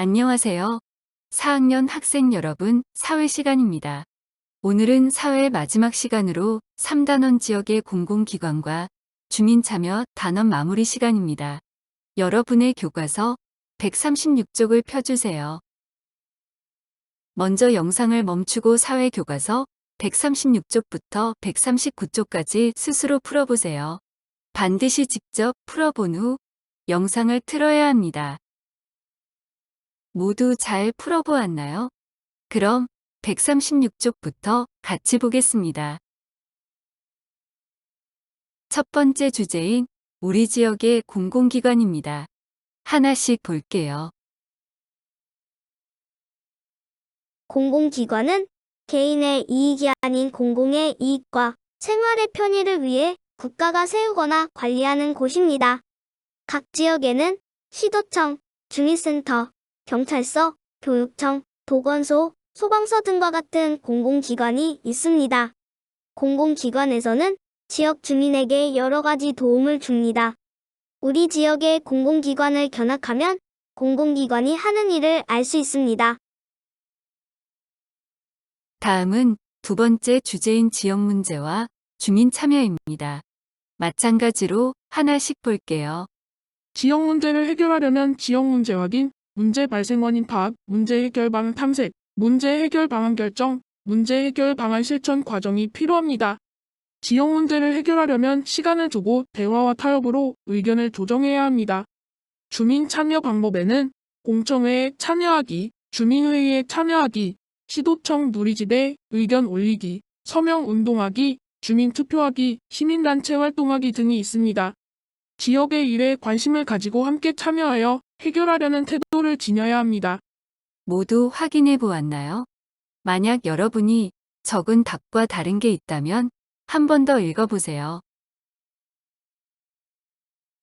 안녕하세요. 4학년 학생 여러분, 사회 시간입니다. 오늘은 사회 마지막 시간으로 3단원 지역의 공공기관과 주민 참여 단원 마무리 시간입니다. 여러분의 교과서 136쪽을 펴주세요. 먼저 영상을 멈추고 사회 교과서 136쪽부터 139쪽까지 스스로 풀어보세요. 반드시 직접 풀어본 후 영상을 틀어야 합니다. 모두 잘 풀어보았나요? 그럼 136쪽부터 같이 보겠습니다. 첫 번째 주제인 우리 지역의 공공기관입니다. 하나씩 볼게요. 공공기관은 개인의 이익이 아닌 공공의 이익과 생활의 편의를 위해 국가가 세우거나 관리하는 곳입니다. 각 지역에는 시도청, 주민센터, 경찰서, 교육청, 보건소, 소방서 등과 같은 공공기관이 있습니다. 공공기관에서는 지역 주민에게 여러 가지 도움을 줍니다. 우리 지역의 공공기관을 견학하면 공공기관이 하는 일을 알 수 있습니다. 다음은 두 번째 주제인 지역 문제와 주민 참여입니다. 마찬가지로 하나씩 볼게요. 지역 문제를 해결하려면 지역 문제 확인, 문제 발생 원인 파악, 문제 해결 방안 탐색, 문제 해결 방안 결정, 문제 해결 방안 실천 과정이 필요합니다. 지역 문제를 해결하려면 시간을 두고 대화와 타협으로 의견을 조정해야 합니다. 주민 참여 방법에는 공청회에 참여하기, 주민회의에 참여하기, 시도청 누리집에 의견 올리기, 서명 운동하기, 주민 투표하기, 시민단체 활동하기 등이 있습니다. 지역의 일에 관심을 가지고 함께 참여하여 해결하려는 태도를 지녀야 합니다. 모두 확인해 보았나요? 만약 여러분이 적은 답과 다른 게 있다면 한 번 더 읽어보세요.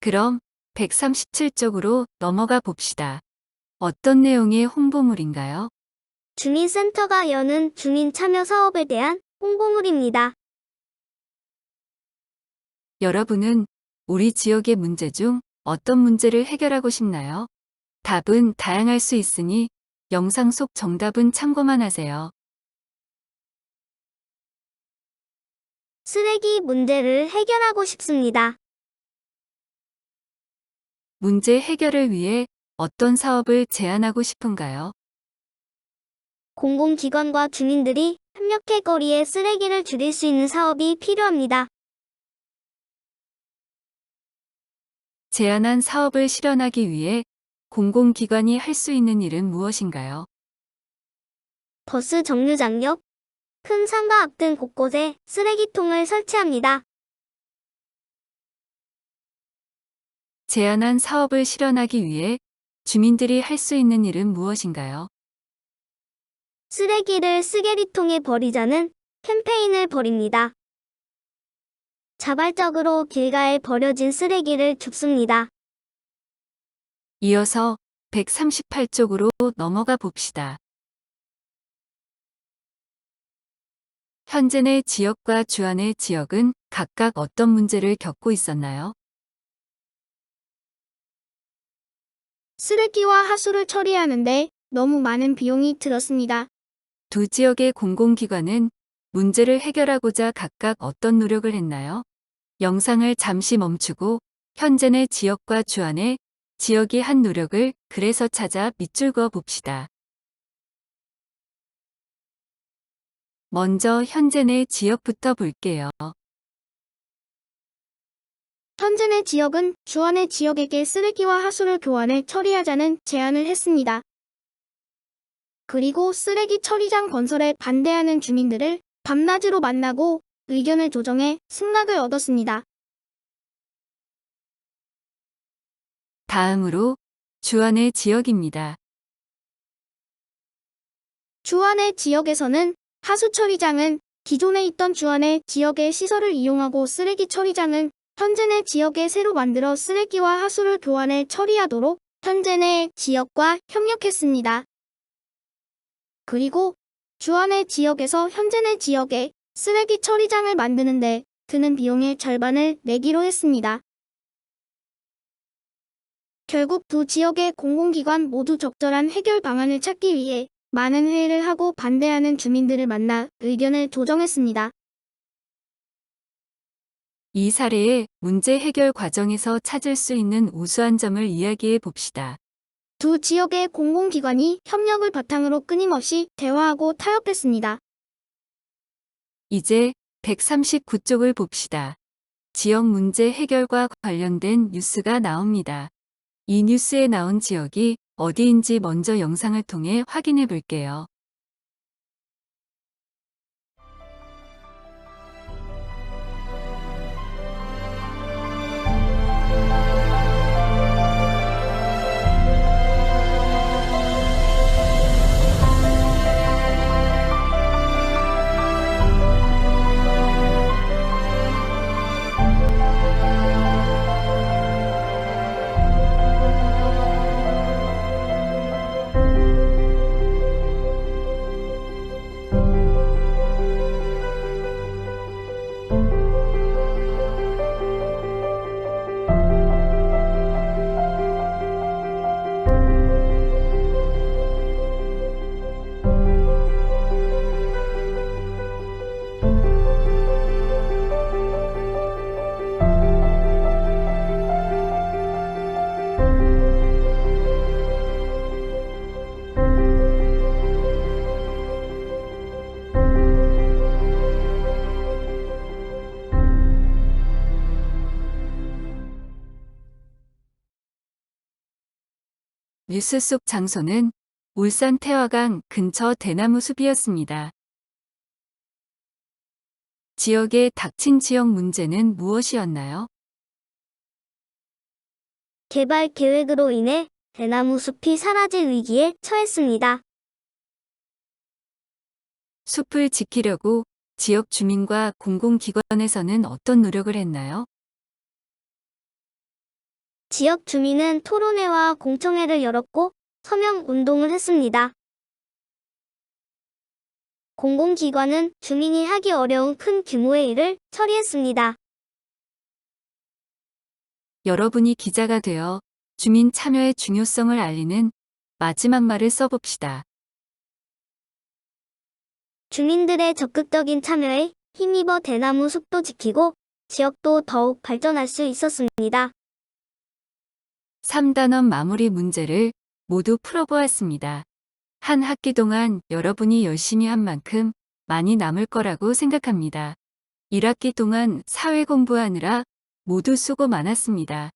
그럼 137쪽으로 넘어가 봅시다. 어떤 내용의 홍보물인가요? 주민센터가 여는 주민 참여 사업에 대한 홍보물입니다. 여러분은 우리 지역의 문제 중 어떤 문제를 해결하고 싶나요? 답은 다양할 수 있으니 영상 속 정답은 참고만 하세요. 쓰레기 문제를 해결하고 싶습니다. 문제 해결을 위해 어떤 사업을 제안하고 싶은가요? 공공기관과 주민들이 협력해 거리에 쓰레기를 줄일 수 있는 사업이 필요합니다. 제안한 사업을 실현하기 위해 공공기관이 할 수 있는 일은 무엇인가요? 버스 정류장 옆, 큰 상가 앞 등 곳곳에 쓰레기통을 설치합니다. 제안한 사업을 실현하기 위해 주민들이 할 수 있는 일은 무엇인가요? 쓰레기를 쓰레기통에 버리자는 캠페인을 벌입니다. 자발적으로 길가에 버려진 쓰레기를 줍습니다. 이어서 138쪽으로 넘어가 봅시다. 현재 내 지역과 주안의 지역은 각각 어떤 문제를 겪고 있었나요? 쓰레기와 하수를 처리하는데 너무 많은 비용이 들었습니다. 두 지역의 공공기관은 문제를 해결하고자 각각 어떤 노력을 했나요? 영상을 잠시 멈추고 현재 내 지역과 주안의 지역이 한 노력을 글에서 찾아 밑줄 그어 봅시다. 먼저 현재 내 지역부터 볼게요. 현재 내 지역은 주안의 지역에게 쓰레기와 하수를 교환해 처리하자는 제안을 했습니다. 그리고 쓰레기 처리장 건설에 반대하는 주민들을 밤낮으로 만나고 의견을 조정해 승낙을 얻었습니다. 다음으로 주안의 지역입니다. 주안의 지역에서는 하수 처리장은 기존에 있던 주안의 지역의 시설을 이용하고 쓰레기 처리장은 현재 내 지역에 새로 만들어 쓰레기와 하수를 교환해 처리하도록 현재 내 지역과 협력했습니다. 그리고 주안의 지역에서 현재 내 지역에 쓰레기 처리장을 만드는데 드는 비용의 절반을 내기로 했습니다. 결국 두 지역의 공공기관 모두 적절한 해결 방안을 찾기 위해 많은 회의를 하고 반대하는 주민들을 만나 의견을 조정했습니다. 이 사례의 문제 해결 과정에서 찾을 수 있는 우수한 점을 이야기해 봅시다. 두 지역의 공공기관이 협력을 바탕으로 끊임없이 대화하고 타협했습니다. 이제 139쪽을 봅시다. 지역 문제 해결과 관련된 뉴스가 나옵니다. 이 뉴스에 나온 지역이 어디인지 먼저 영상을 통해 확인해 볼게요. 뉴스 속 장소는 울산 태화강 근처 대나무 숲이었습니다. 지역에 닥친 지역 문제는 무엇이었나요? 개발 계획으로 인해 대나무 숲이 사라질 위기에 처했습니다. 숲을 지키려고 지역 주민과 공공기관에서는 어떤 노력을 했나요? 지역 주민은 토론회와 공청회를 열었고 서명 운동을 했습니다. 공공기관은 주민이 하기 어려운 큰 규모의 일을 처리했습니다. 여러분이 기자가 되어 주민 참여의 중요성을 알리는 마지막 말을 써봅시다. 주민들의 적극적인 참여에 힘입어 대나무 숲도 지키고 지역도 더욱 발전할 수 있었습니다. 3단원 마무리 문제를 모두 풀어보았습니다. 한 학기 동안 여러분이 열심히 한 만큼 많이 남을 거라고 생각합니다. 1학기 동안 사회 공부하느라 모두 수고 많았습니다.